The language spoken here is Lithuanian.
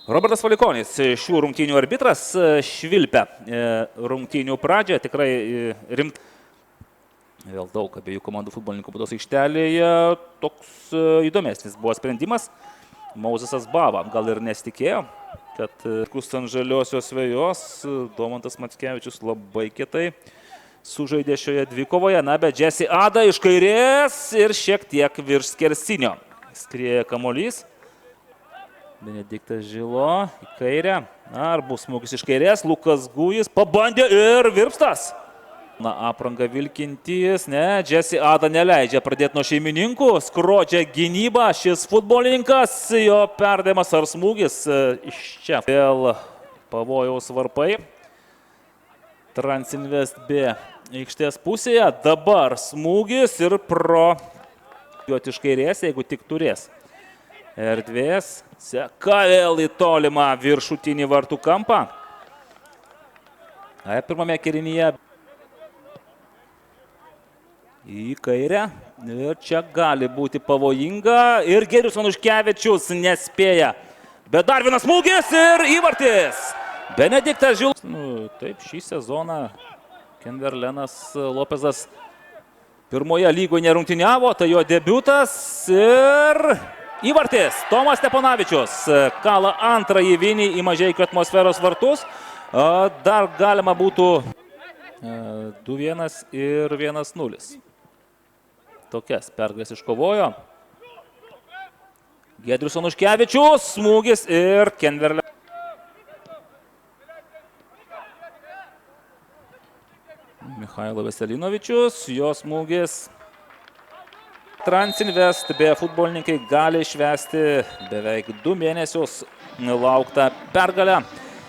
Robertas Valikonis, šių rungtynių arbitras, švilpia rungtynių pradžią, tikrai rimtai. Vėl daug abiejų komandų futbolininkų baudos aikštelėje. Toks įdomesnis buvo sprendimas. Mauzesas Bava gal ir nesitikėjo, kad ant žaliosios vejos Domantas Mackevičius labai kietai sužaidė šioje dvikovoje. Na, bet Jesse Ada iš kairės ir šiek tiek virš skersinio. Skrieja kamuolys. Benediktas Žilo į kairę. Ar bus smūgis iš kairės? Lukas Gujis pabandė ir virpstas. Na, apranga vilkintis, ne, Jesse Ada neleidžia pradėti nuo šeimininkų, skrodžia gynybą, šis futbolininkas, jo perdėjimas ar smūgis iš čia. Vėl pavojaus varpai, Transinvest B aikštės pusėje, dabar smūgis ir pro juot iš kairės, jeigu tik turės erdvės, seka vėl į tolimą viršutinį vartų kampą. Pirmame kėlinyje į kairę ir čia gali būti pavojinga ir Giedrius Anuškevičius nespėja. Bet dar vienas smūgis ir įvartis. Benediktas Žilas. Taip, šį sezoną Kenverlenas Lopezas pirmoje lygoje nerungtyniavo, tai jo debiutas ir įvartis. Tomas Steponavičius kala antrąjį vinį į Mažeikių atmosferos vartus. Dar galima būtų 2-1 ir 1-0. Tokias pergalės iškovojo. Giedrius Anuškevičius, smūgis ir Kenverle. Michailo Veselinovičius, jo smūgis. Transinvest B futbolininkai gali švęsti beveik 2 mėnesius lauktą pergalę.